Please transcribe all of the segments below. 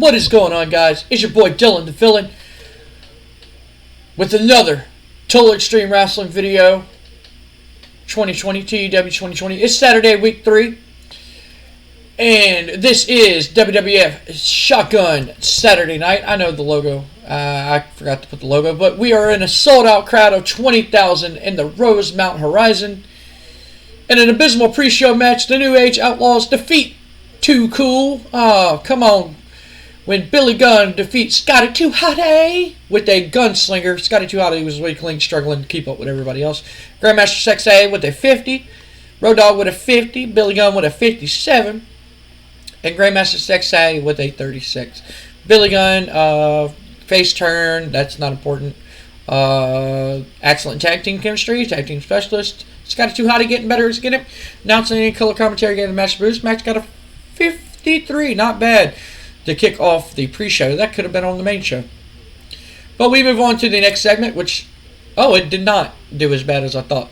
What is going on, guys? It's your boy Dylan the Villain with another Total Extreme Wrestling video. 2020, TEW 2020. It's Saturday, week 3. And this is WWF Shotgun Saturday Night. I know the logo. I forgot to put the logo. But we are in a sold-out crowd of 20,000 in the Rosemount Horizon. In an abysmal pre-show match, the New Age Outlaws defeat Too Cool. Oh, come on. When Billy Gunn defeats Scotty 2 Hotty with a gunslinger. Scotty 2 Hotty was weakling, struggling to keep up with everybody else. Grandmaster Sexay with a 50. Road Dogg with a 50. Billy Gunn with a 57. And Grandmaster Sexay with a 36. Billy Gunn, face turn. That's not important. Excellent tag team chemistry. Tag team specialist. Scotty 2 Hotty getting better as getting it. Announcing any color commentary, getting a match boost. Max got a 53. Not bad to kick off the pre-show. That could have been on the main show. But we move on to the next segment, which, it did not do as bad as I thought.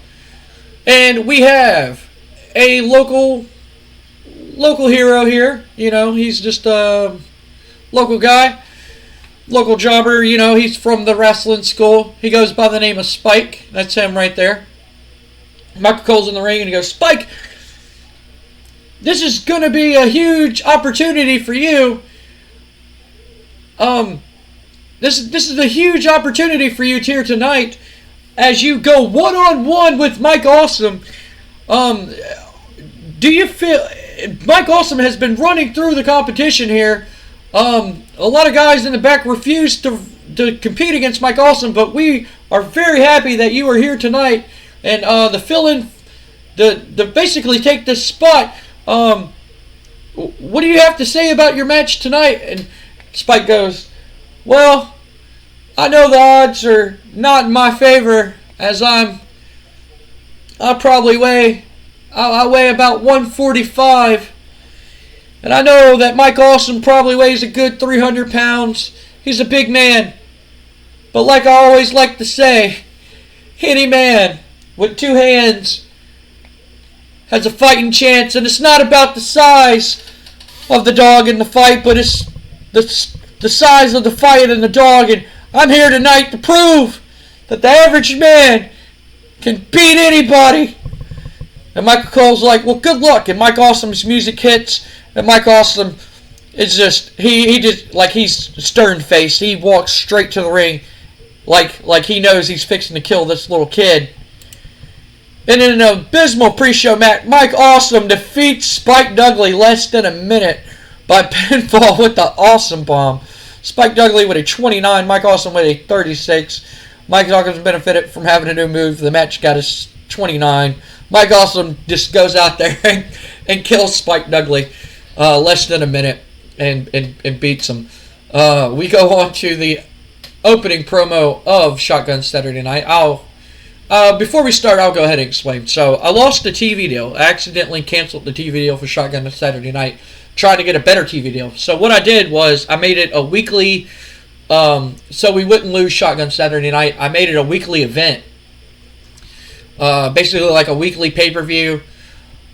And we have a local hero here. You know, he's just a local guy, local jobber. You know, he's from the wrestling school. He goes by the name of Spike. That's him right there. Michael Cole's in the ring and he goes, Spike, this is going to be a huge opportunity for you. This is a huge opportunity for you here tonight as you go one-on-one with Mike Awesome. Do you feel Mike Awesome has been running through the competition here? A lot of guys in the back refuse to compete against Mike Awesome, but we are very happy that you are here tonight and the fill-in, the basically take this spot. What do you have to say about your match tonight? And Spike goes, well, I know the odds are not in my favor as I weigh about 145. And I know that Mike Awesome probably weighs a good 300 pounds. He's a big man. But like I always like to say, any man with 2 hands has a fighting chance, and it's not about the size of the dog in the fight, but it's the size of the fight and the dog. And I'm here tonight to prove that the average man can beat anybody. And Michael Cole's like, well, good luck. And Mike Awesome's music hits, and Mike Awesome is just he's stern-faced. He walks straight to the ring like he knows he's fixing to kill this little kid. And in an abysmal pre-show match, Mike Awesome defeats Spike Dudley less than a minute by pinfall with the Awesome Bomb. Spike Dudley with a 29, Mike Awesome with a 36. Mike Awesome benefited from having a new move. The match got a 29. Mike Awesome just goes out there and kills Spike Dudley less than a minute and beats him. We go on to the opening promo of Shotgun Saturday Night. Before we start, I'll go ahead and explain. So, I lost the TV deal. I accidentally canceled the TV deal for Shotgun Saturday Night, trying to get a better TV deal. So, what I did was, I made it a weekly, so we wouldn't lose Shotgun Saturday Night. I made it a weekly event. Basically like a weekly pay-per-view.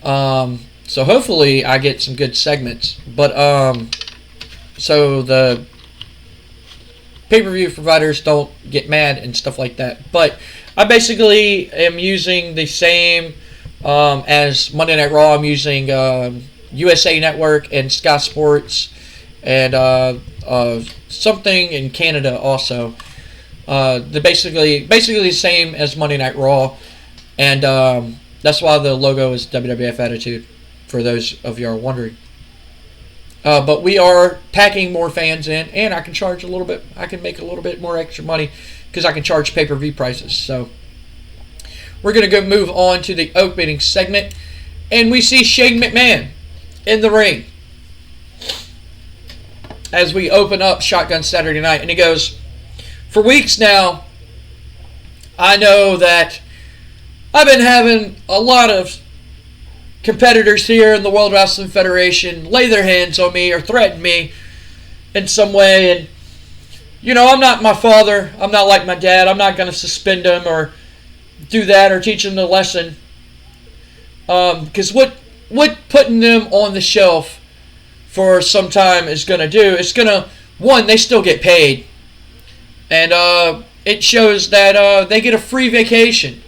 So, hopefully, I get some good segments. But, so the pay-per-view providers don't get mad and stuff like that. But I basically am using the same as Monday Night Raw. I'm using USA Network and Sky Sports and something in Canada also. They're basically the same as Monday Night Raw, and that's why the logo is WWF Attitude, for those of you who are wondering. But we are packing more fans in, and I can charge a little bit. I can make a little bit more extra money because I can charge pay-per-view prices. So we're going to go move on to the opening segment, and we see Shane McMahon in the ring as we open up Shotgun Saturday Night, and he goes, for weeks now, I know that I've been having a lot of competitors here in the World Wrestling Federation lay their hands on me or threaten me in some way, and you know, I'm not my father, I'm not like my dad, I'm not going to suspend him or do that or teach him the lesson, because what putting them on the shelf for some time is going to do, it's going to, one, they still get paid. And it shows that they get a free vacation.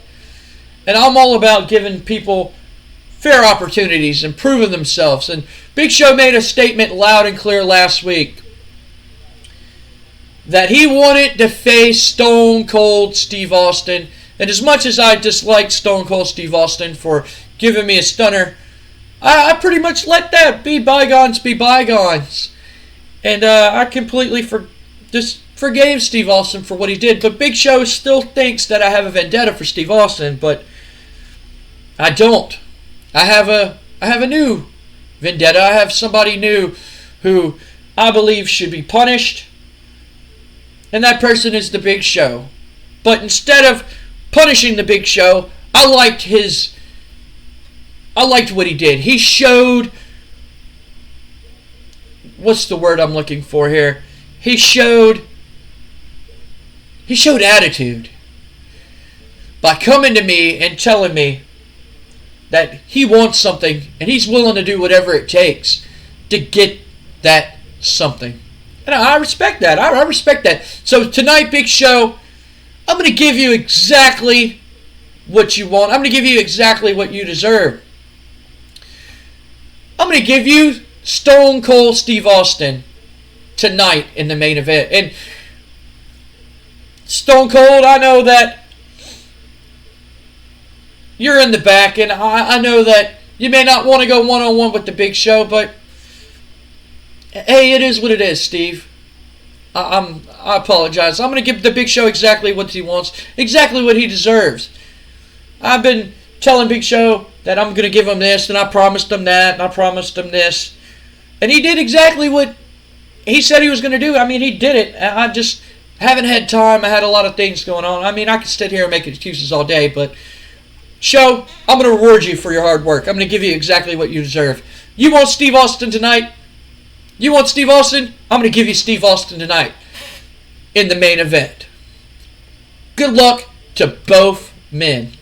And I'm all about giving people fair opportunities and proving themselves. And Big Show made a statement loud and clear last week that he wanted to face Stone Cold Steve Austin. And as much as I dislike Stone Cold Steve Austin for giving me a stunner, I pretty much let that be bygones be bygones. And I completely just forgave Steve Austin for what he did. But Big Show still thinks that I have a vendetta for Steve Austin, but I don't. I have a new vendetta. I have somebody new who I believe should be punished. And that person is the Big Show. But instead of punishing the Big Show, I liked what he did. He showed, what's the word I'm looking for here? He showed attitude by coming to me and telling me that he wants something and he's willing to do whatever it takes to get that something. And I respect that. I respect that. So tonight, Big Show, I'm going to give you exactly what you want. I'm going to give you exactly what you deserve. I'm going to give you Stone Cold Steve Austin tonight in the main event. And Stone Cold, I know that you're in the back, and I know that you may not want to go one-on-one with the Big Show, but hey, it is what it is, Steve. I apologize. I'm going to give the Big Show exactly what he wants, exactly what he deserves. I've been telling Big Show that I'm going to give him this, and I promised him that, and I promised him this. And he did exactly what he said he was going to do. I mean, he did it. I just haven't had time. I had a lot of things going on. I mean, I could sit here and make excuses all day, but Show, I'm going to reward you for your hard work. I'm going to give you exactly what you deserve. You want Steve Austin tonight? You want Steve Austin? I'm going to give you Steve Austin tonight in the main event. Good luck to both men.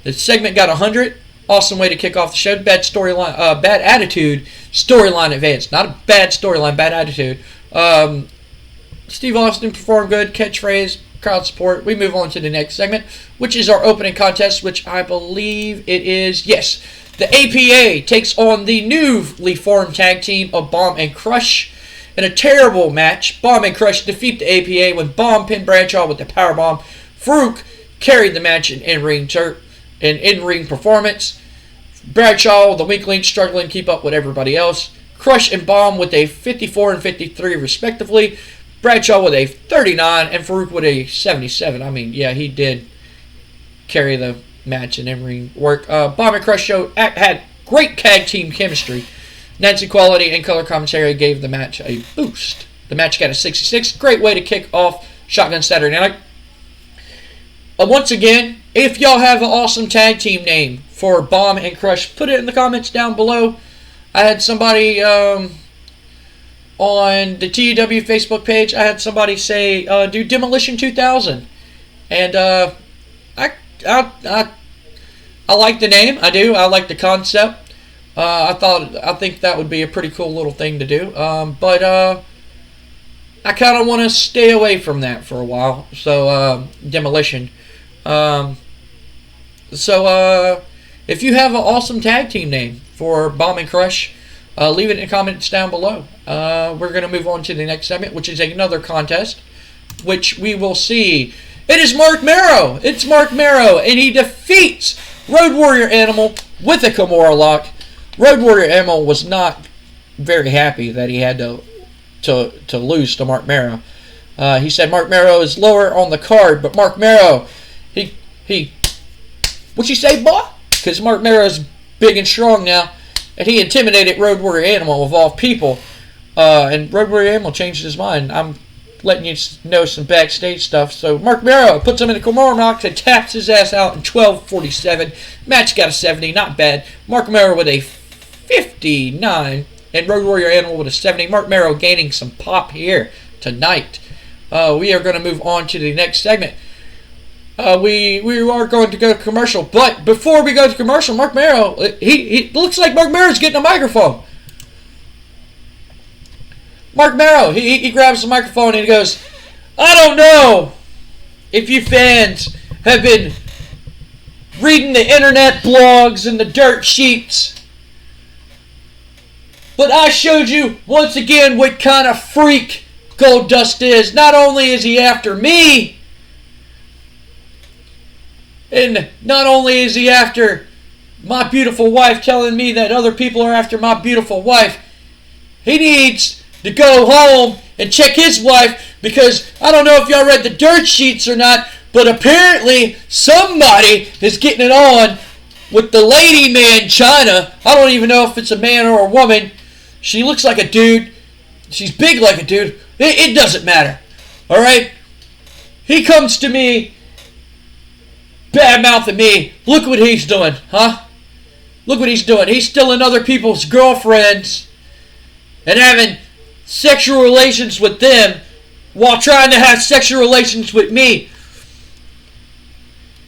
The segment got 100. Awesome way to kick off the show. Bad storyline, bad attitude. Storyline advance. Not a bad storyline, bad attitude. Steve Austin performed good. Catchphrase, crowd support. We move on to the next segment, which is our opening contest, which I believe it is. Yes. The APA takes on the newly formed tag team of Bomb and Crush. In a terrible match, Bomb and Crush defeat the APA when Bomb pinned Bradshaw with the powerbomb. Farouk carried the match in in-ring performance. Bradshaw, the weak link, struggling to keep up with everybody else. Crush and Bomb with a 54 and 53 respectively. Bradshaw with a 39 and Farouk with a 77. I mean, yeah, he did carry the match and in-ring work. Bomb and Crush show had great tag team chemistry. Nancy Quality and color commentary gave the match a boost. The match got a 66. Great way to kick off Shotgun Saturday Night. Once again, if y'all have an awesome tag team name for Bomb and Crush, put it in the comments down below. I had somebody on the TEW Facebook page, I had somebody say, do Demolition 2000. And I like the name. I do. I like the concept. I think that would be a pretty cool little thing to do. But I kind of want to stay away from that for a while. So Demolition. If you have an awesome tag team name for Bomb and Crush, leave it in the comments down below. We're going to move on to the next segment, which is another contest, which we will see. It is Marc Mero. It's Marc Mero, and he defeats Road Warrior Animal with a Kimura lock. Road Warrior Animal was not very happy that he had to lose to Marc Mero. He said Marc Mero is lower on the card, but Marc Mero, he what you say, boy? Because Marc Mero is big and strong now, and he intimidated Road Warrior Animal of all people. And Road Warrior Animal changed his mind. I'm letting you know some backstage stuff. So Marc Mero puts him in a Kimura knock and taps his ass out in 12:47. Match got a 70, not bad. Marc Mero with a 59 and Road Warrior Animal with a 70. Marc Mero gaining some pop here tonight. We are going to move on to the next segment. We are going to go to commercial, but before we go to commercial, Marc Mero, he looks like Marc Mero's getting a microphone. Marc Mero, he grabs the microphone and he goes, I don't know if you fans have been reading the internet blogs and the dirt sheets, but I showed you once again what kind of freak Goldust is. Not only is he after me, and not only is he after my beautiful wife, telling me that other people are after my beautiful wife, he needs to go home and check his wife, because I don't know if y'all read the dirt sheets or not, but apparently somebody is getting it on with the lady man China. I don't even know if it's a man or a woman. She looks like a dude. She's big like a dude. It doesn't matter. Alright? He comes to me, bad-mouthing me. Look what he's doing, huh? Look what he's doing. He's stealing other people's girlfriends and having sexual relations with them while trying to have sexual relations with me.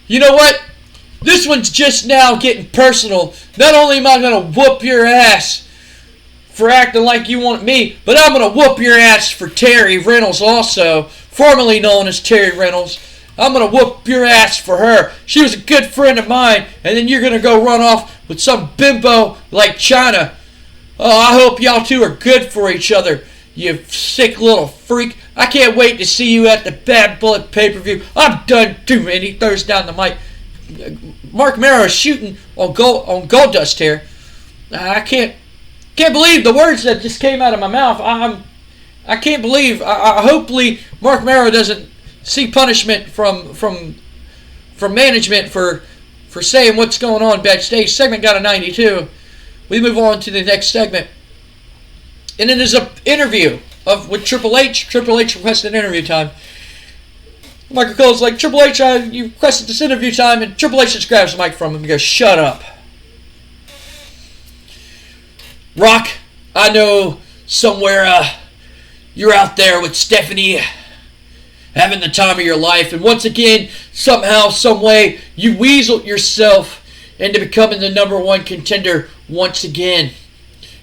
You know what? This one's just now getting personal. Not only am I going to whoop your ass for acting like you want me, but I'm going to whoop your ass for Terry Reynolds also, formerly known as Terry Reynolds. I'm going to whoop your ass for her. She was a good friend of mine, and then you're going to go run off with some bimbo like China. Oh, I hope y'all two are good for each other, you sick little freak. I can't wait to see you at the Bad Blood pay-per-view. I'm done too. And he throws down the mic. Marc Mero is shooting on Goldust here. I can't believe the words that just came out of my mouth. I can't believe. Hopefully Marc Mero doesn't see punishment from management for saying what's going on backstage. Segment got a 92. We move on to the next segment. And then there's an interview with Triple H. Triple H requested interview time. Michael Cole's like, Triple H, you requested this interview time, and Triple H just grabs the mic from him and goes, shut up. Rock, I know somewhere you're out there with Stephanie having the time of your life, and once again, somehow, some way, you weaseled yourself into becoming the number one contender once again.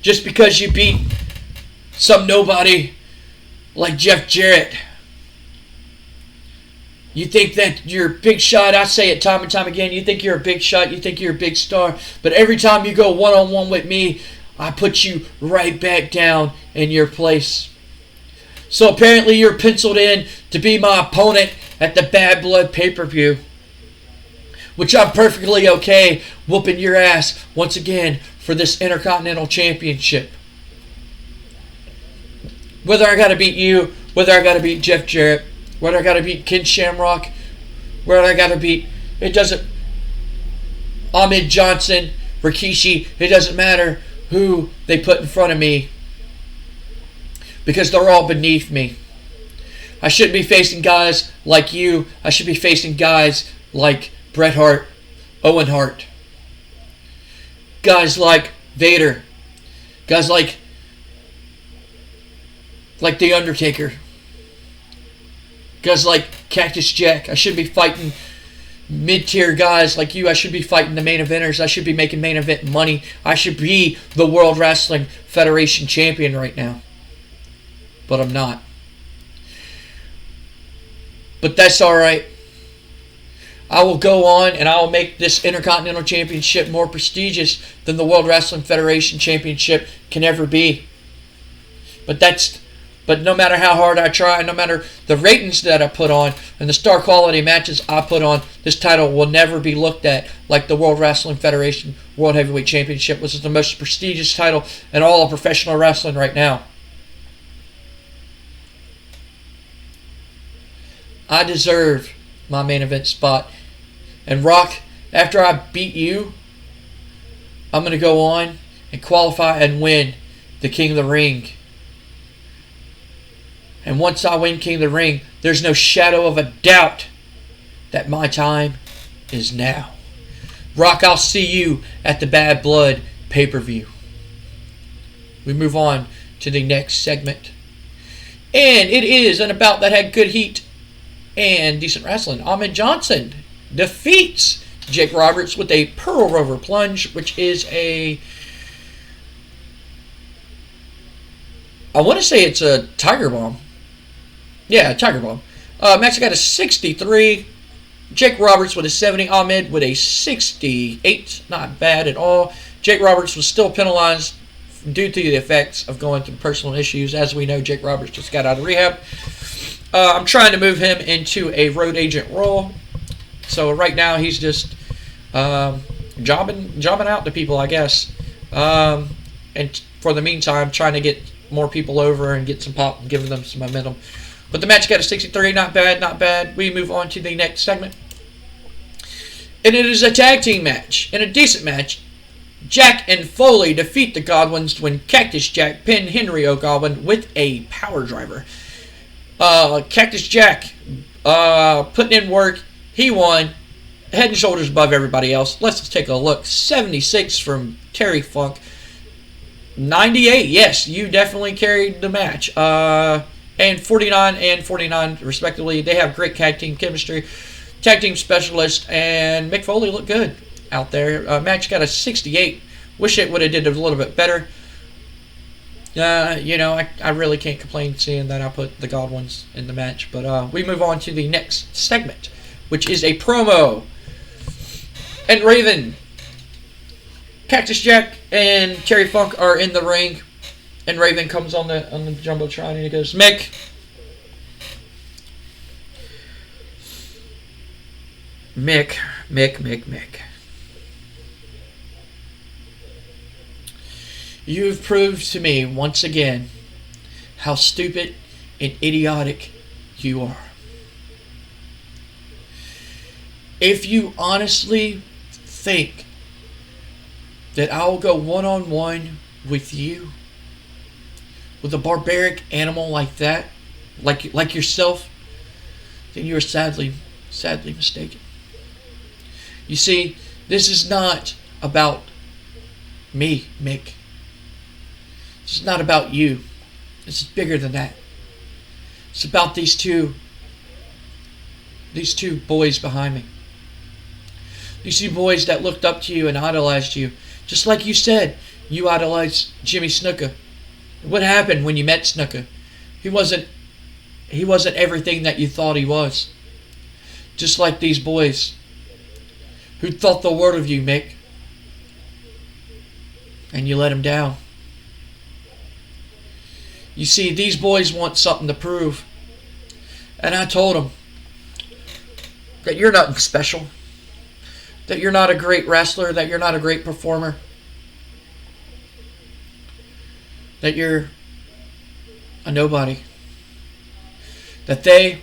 Just because you beat some nobody like Jeff Jarrett. You think that you're a big shot. I say it time and time again. You think you're a big shot. You think you're a big star. But every time you go one-on-one with me, I put you right back down in your place. So apparently you're penciled in to be my opponent at the Bad Blood pay-per-view. Which I'm perfectly okay whooping your ass once again for this Intercontinental Championship. Whether I got to beat you, whether I got to beat Jeff Jarrett, whether I got to beat Ken Shamrock, whether I got to beat, it doesn't, Ahmed Johnson, Rikishi, it doesn't matter who they put in front of me, because they're all beneath me. I shouldn't be facing guys like you. I should be facing guys like Bret Hart, Owen Hart, guys like Vader, guys like The Undertaker, guys like Cactus Jack. I should be fighting mid-tier guys like you. I should be fighting the main eventers. I should be making main event money. I should be the World Wrestling Federation champion right now. But I'm not. But that's alright. I will go on and I will make this Intercontinental Championship more prestigious than the World Wrestling Federation Championship can ever be. But no matter how hard I try, no matter the ratings that I put on and the star quality matches I put on, this title will never be looked at like the World Wrestling Federation World Heavyweight Championship, which is the most prestigious title in all of professional wrestling right now. I deserve my main event spot. And Rock, after I beat you, I'm going to go on and qualify and win the King of the Ring. And once I win King of the Ring, there's no shadow of a doubt that my time is now. Rock, I'll see you at the Bad Blood pay-per-view. We move on to the next segment. And it is an bout that had good heat and decent wrestling. Ahmed Johnson defeats Jake Roberts with a Pearl Rover Plunge, which is a I want to say it's a Tiger Bomb. Yeah, Tiger Bomb. Match got a 63. Jake Roberts with a 70. Ahmed with a 68. Not bad at all. Jake Roberts was still penalized due to the effects of going through personal issues. As we know, Jake Roberts just got out of rehab. I'm trying to move him into a road agent role. So right now he's just jobbing out to people, I guess. And for the meantime, trying to get more people over and get some pop and give them some momentum. But the match got a 63. Not bad, not bad. We move on to the next segment. And it is a tag team match. In a decent match, Jack and Foley defeat the Godwins when Cactus Jack pinned Henry O'Godwin with a power driver. Cactus Jack putting in work. He won. Head and shoulders above everybody else. Let's take a look. 76 from Terry Funk. 98. Yes, you definitely carried the match. And 49 and 49 respectively. They have great tag team chemistry. Tag team specialist. And Mick Foley looked good out there. Match got a 68. Wish it would have did a little bit better. I really can't complain seeing that I put the Godwins in the match. But we move on to the next segment, which is a promo. And Raven, Cactus Jack, and Terry Funk are in the ring. And Raven comes on the Jumbotron and he goes, Mick. You've proved to me once again how stupid and idiotic you are. If you honestly think that I'll go one-on-one with you, with a barbaric animal like that, like yourself, then you are sadly mistaken. You see, this is not about me, Mick. This is not about you. This is bigger than that. It's about these two boys behind me. These two boys that looked up to you and idolized you. Just like you said, you idolized Jimmy Snuka. What happened when you met Snuka? He wasn't everything that you thought he was. Just like these boys who thought the world of you, Mick. And you let them down. You see, these boys want something to prove. And I told them that you're nothing special. That you're not a great wrestler. That you're not a great performer. That you're a nobody. That they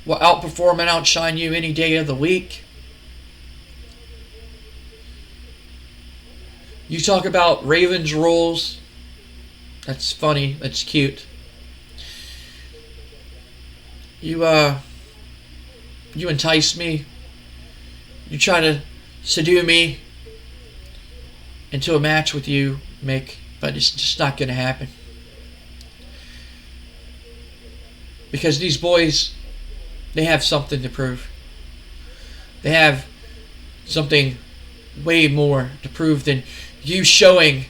will outperform and outshine you any day of the week. You talk about Raven's rules. That's funny. That's cute. You entice me. You try to seduce me into a match with you, Mick, but it's just not going to happen. Because these boys, they have something to prove. They have something way more to prove than you showing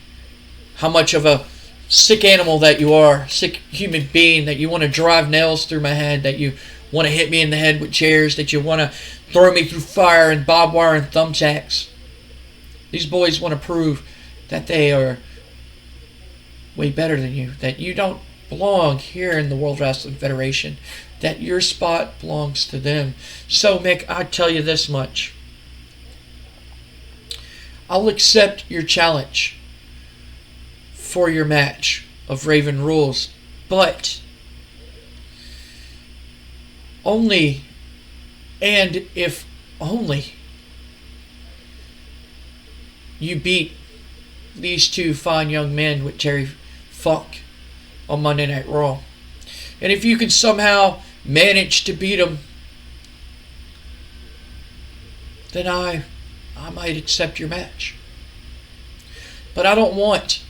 how much of a sick animal that you are, sick human being, that you want to drive nails through my head, that you want to hit me in the head with chairs, that you want to throw me through fire and barbed wire and thumbtacks. These boys want to prove that they are way better than you, that you don't belong here in the World Wrestling Federation, that your spot belongs to them. So, Mick, I tell you this much. I'll accept your challenge for your match of Raven Rules, but only and if only you beat these two fine young men with Terry Funk on Monday Night Raw. And if you can somehow manage to beat them, then I might accept your match. But I don't want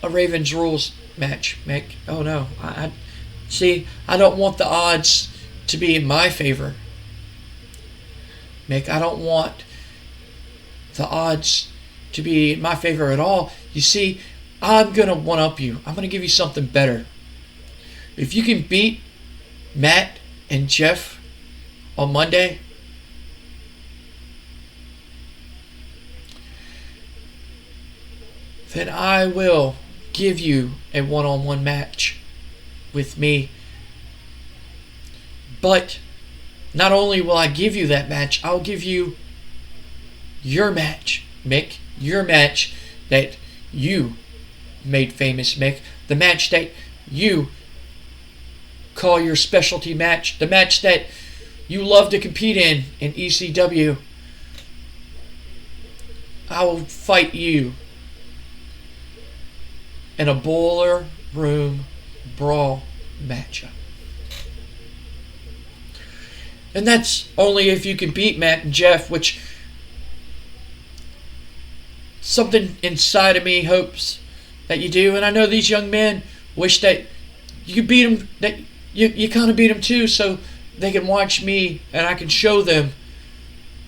a Raven's Rules match, Mick. Oh no. I don't want the odds to be in my favor. Mick, I don't want the odds to be in my favor at all. You see, I'm going to one-up you. I'm going to give you something better. If you can beat Matt and Jeff on Monday, then I will give you a one-on-one match with me. But not only will I give you that match, I'll give you your match, Mick. Your match that you made famous, Mick. The match that you call your specialty match. The match that you love to compete in ECW. I will fight you in a boiler room brawl matchup. And that's only if you can beat Matt and Jeff, which something inside of me hopes that you do. And I know these young men wish that you could beat them, that you kind of beat them too, so they can watch me and I can show them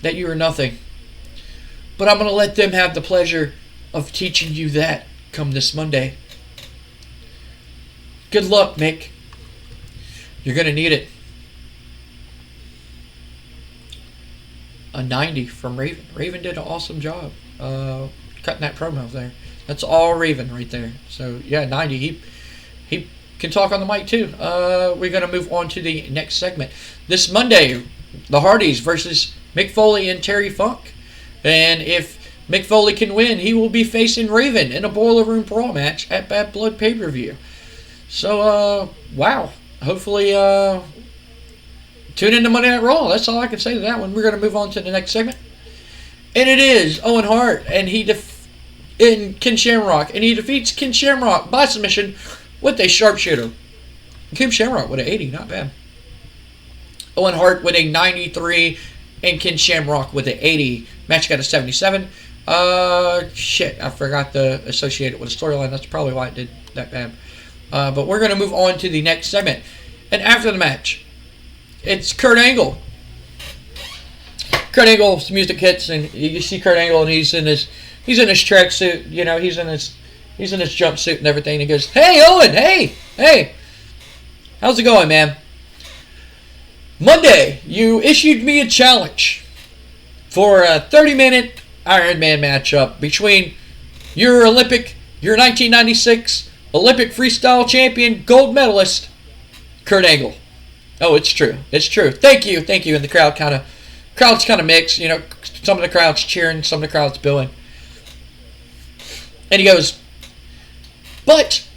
that you are nothing. But I'm going to let them have the pleasure of teaching you that come this Monday. Good luck, Mick. You're going to need it. A 90 from Raven. Raven did an awesome job cutting that promo there. That's all Raven right there. So, yeah, 90. He can talk on the mic, too. We're going to move on to the next segment. This Monday, the Hardys versus Mick Foley and Terry Funk. And if Mick Foley can win, he will be facing Raven in a Boiler Room Brawl match at Bad Blood pay-per-view. So, wow. Hopefully, tune into Monday Night Raw. That's all I can say to that one. We're going to move on to the next segment. And it is Owen Hart and Ken Shamrock. And he defeats Ken Shamrock by submission with a sharpshooter. Ken Shamrock with an 80. Not bad. Owen Hart with a 93 and Ken Shamrock with an 80. Match got a 77. Shit, I forgot to associate it with a storyline. That's probably why it did that bad. But we're going to move on to the next segment. And after the match, it's Kurt Angle. Kurt Angle's music hits, and you see Kurt Angle, and he's in his tracksuit. You know, he's in his jumpsuit and everything. And he goes, "Hey, Owen, hey, how's it going, man? Monday, you issued me a challenge for a 30-minute Iron Man matchup between your 1996 Olympic freestyle champion, gold medalist, Kurt Angle." Oh, it's true. It's true. Thank you. And the crowd's kind of mixed. You know, some of the crowd's cheering, some of the crowd's booing. And he goes, "But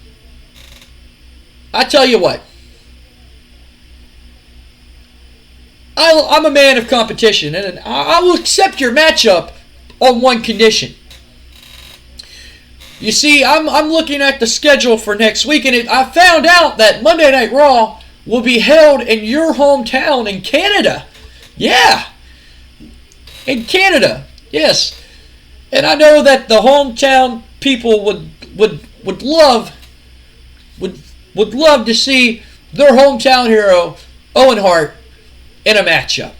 I tell you what, I'm a man of competition, and I will accept your matchup on one condition. You see, I'm looking at the schedule for next week, and I found out that Monday Night Raw will be held in your hometown in Canada. Yeah, in Canada, yes. And I know that the hometown people would love to see their hometown hero Owen Hart in a matchup.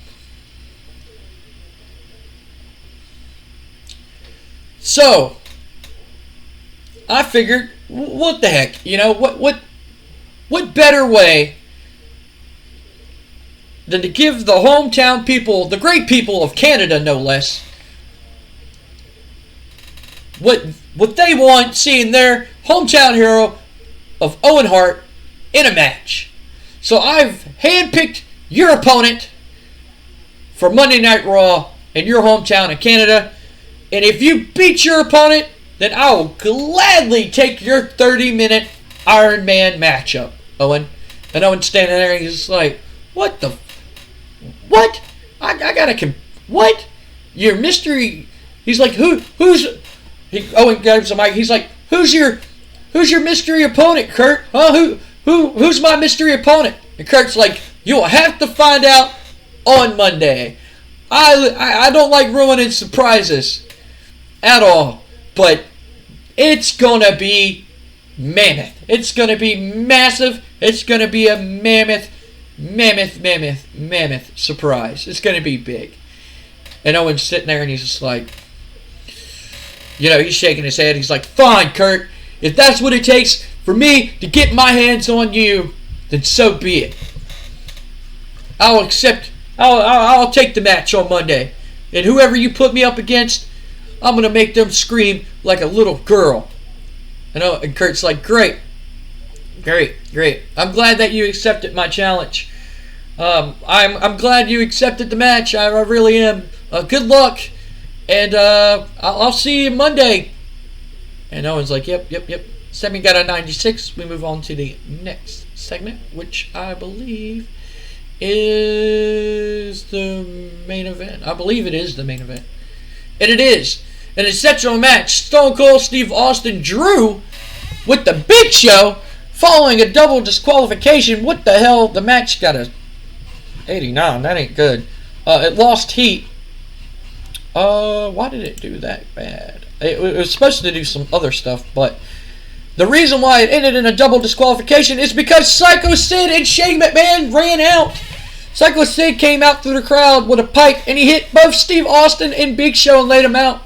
So I figured, what the heck, you know, what better way than to give the hometown people, the great people of Canada, no less, what they want, seeing their hometown hero of Owen Hart in a match. So I've handpicked your opponent for Monday Night Raw in your hometown in Canada. And if you beat your opponent, then I will gladly take your 30-minute Iron Man matchup, Owen. And Owen's standing there and he's just like, what? I gotta, what? Your mystery, he's like, Owen grabs the mic, he's like, who's your mystery opponent, Kurt? Huh? Who's my mystery opponent? And Kurt's like, you'll have to find out on Monday. I don't like ruining surprises at all, but it's gonna be mammoth. It's gonna be massive. It's gonna be a mammoth surprise. It's gonna be big. And Owen's sitting there and he's just like, you know, he's shaking his head. He's like, fine, Kurt. If that's what it takes for me to get my hands on you, then so be it. I'll accept. I'll take the match on Monday. And whoever you put me up against, I'm going to make them scream like a little girl. And Kurt's like, great. I'm glad that you accepted my challenge. I'm glad you accepted the match. I really am. Good luck. And I'll see you Monday. And Owen's like, yep. Segment got a 96. We move on to the next segment, which I believe is the main event. I believe it is the main event. And it is. An exceptional match. Stone Cold Steve Austin drew with the Big Show following a double disqualification. What the hell? The match got a 89. That ain't good. It lost heat. Why did it do that bad? It was supposed to do some other stuff, but the reason why it ended in a double disqualification is because Sycho Sid and Shane McMahon ran out. Sycho Sid came out through the crowd with a pipe, and he hit both Steve Austin and Big Show and laid them out.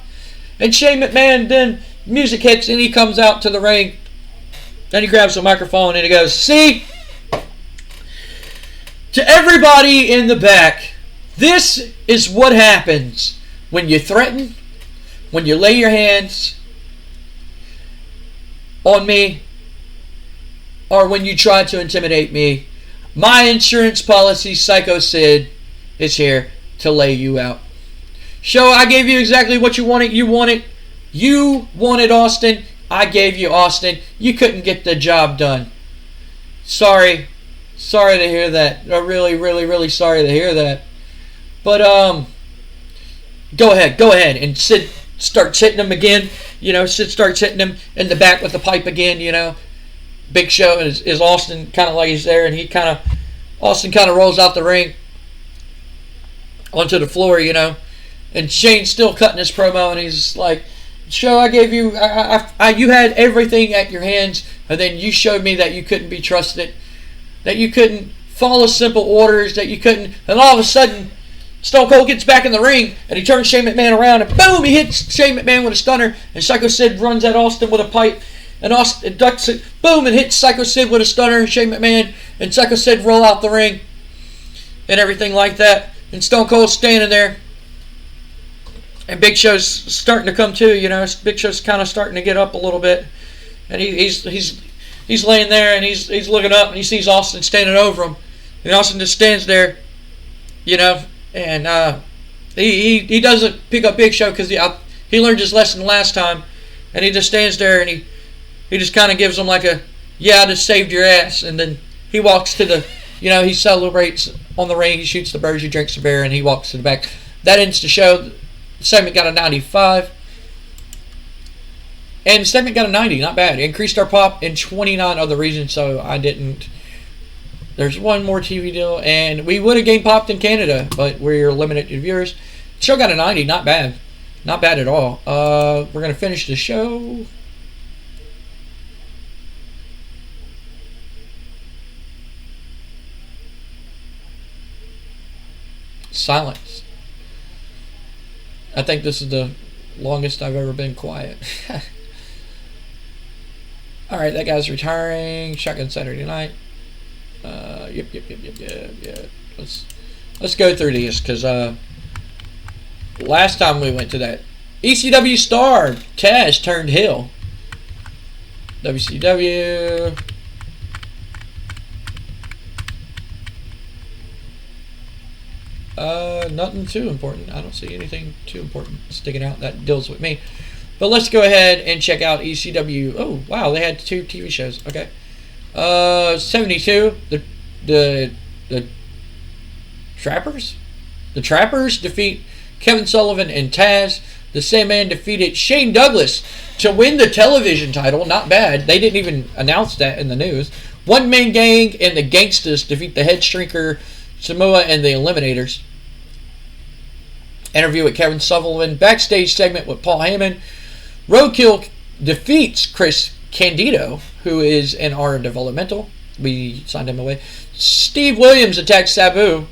And Shane McMahon, then music hits, and he comes out to the ring. Then he grabs the microphone, and he goes, see? To everybody in the back, this is what happens when you threaten, when you lay your hands on me, or when you try to intimidate me. My insurance policy, Sycho Sid, is here to lay you out. Show, I gave you exactly what you wanted. You wanted Austin. I gave you Austin. You couldn't get the job done. Sorry to hear that. I'm really sorry to hear that. But go ahead, and Sid starts hitting him again. Sid starts hitting him in the back with the pipe again. Big Show is Austin kind of lays there, and Austin kind of rolls out the ring onto the floor, and Shane's still cutting his promo, and he's like, Show, I gave you, you had everything at your hands, and then you showed me that you couldn't be trusted, that you couldn't follow simple orders, that you couldn't, and all of a sudden, Stone Cold gets back in the ring, and he turns Shane McMahon around, and boom, he hits Shane McMahon with a stunner, and Sycho Sid runs at Austin with a pipe, and Austin ducks it, boom, and hits Sycho Sid with a stunner, and Shane McMahon and Sycho Sid roll out the ring, and everything like that, and Stone Cold's standing there, and Big Show's starting to come to, Big Show's kind of starting to get up a little bit, and he's laying there, and he's looking up, and he sees Austin standing over him, and Austin just stands there, and he doesn't pick up Big Show because he learned his lesson last time, and he just stands there, and he just kind of gives him like a, yeah, I just saved your ass, and then he walks to the, he celebrates on the ring, he shoots the birds, he drinks the beer, and he walks to the back. That ends the show. The segment got a 95. And the segment got a 90, not bad. It increased our pop in 29 other regions, so I didn't. There's one more TV deal, and we would have gained popped in Canada, but we're limited to viewers. The show got a 90, not bad. Not bad at all. We're going to finish the show. Silence. I think this is the longest I've ever been quiet. Alright, that guy's retiring. Shotgun Saturday Night. Yep. Let's go through these, because last time we went to that, ECW star Taz turned heel. WCW. Nothing too important. I don't see anything too important sticking out that deals with me. But let's go ahead and check out ECW. Oh, wow, they had 2 TV shows. Okay. 72. The Trappers? The Trappers defeat Kevin Sullivan and Taz. The Sandman defeated Shane Douglas to win the television title. Not bad. They didn't even announce that in the news. One Man Gang and the Gangstas defeat the Head Shrinker, Samoa, and the Eliminators. Interview with Kevin Sullivan. Backstage segment with Paul Heyman. Roadkill defeats Chris Candido, who is in our developmental. We signed him away. Steve Williams attacks Sabu.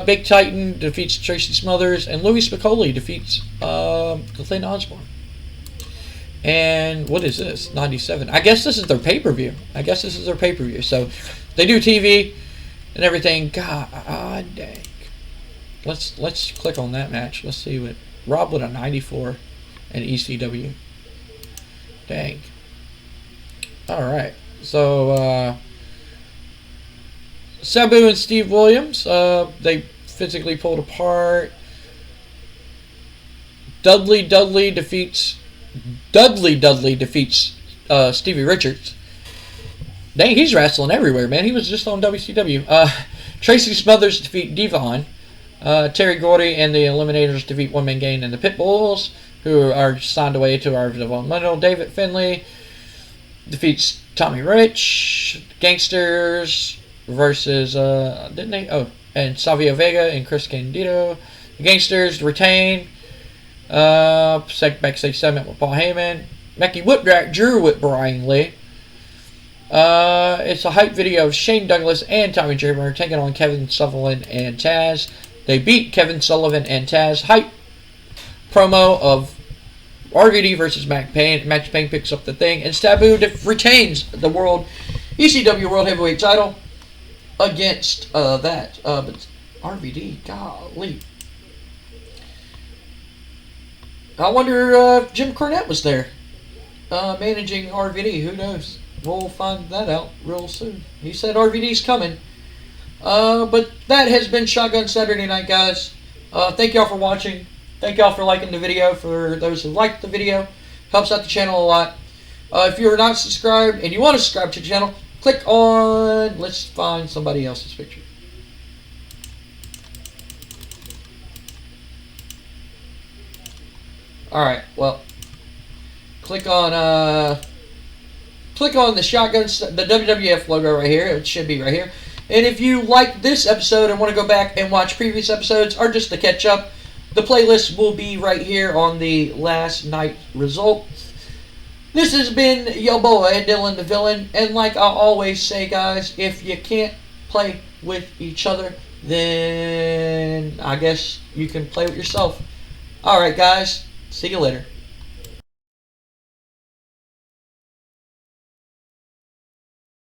Big Titan defeats Tracy Smothers. And Louis Spicoli defeats Glenn Osborne. And what is this? 97. I guess this is their pay-per-view. So they do TV and everything. God dang. Let's click on that match. Let's see what Rob with a 94 and ECW. Dang. All right. So Sabu and Steve Williams, they physically pulled apart. Dudley defeats Stevie Richards. Dang, he's wrestling everywhere, man. He was just on WCW. Tracy Smothers defeat Devon. Terry Gordy and the Eliminators defeat One Man Gang and the Pitbulls, who are signed away to our developmental. David Finlay defeats Tommy Rich. Gangsters versus and Savio Vega and Chris Candido. The Gangsters retain. Backstage Segment with Paul Heyman. Becky Whipwreck drew with Brian Lee. It's a hype video of Shane Douglas and Tommy Dreamer taking on Kevin Sullivan and Taz. They beat Kevin Sullivan and Taz. Hype promo of RVD versus Max Payne. Max Payne picks up the thing, and Sabu retains the ECW World Heavyweight title against but RVD, golly. I wonder if Jim Cornette was there managing RVD. Who knows? We'll find that out real soon. He said RVD's coming. But that has been Shotgun Saturday Night, guys. Thank y'all for watching. Thank y'all for liking the video. For those who liked the video, helps out the channel a lot. If you're not subscribed and you want to subscribe to the channel, click on, let's find somebody else's picture. Alright, well, click on the shotgun, the WWF logo right here. It should be right here. And if you like this episode and want to go back and watch previous episodes or just to catch up, the playlist will be right here on the last night results. This has been your boy, Dylan the Villain. And like I always say, guys, if you can't play with each other, then I guess you can play with yourself. Alright, guys. See you later.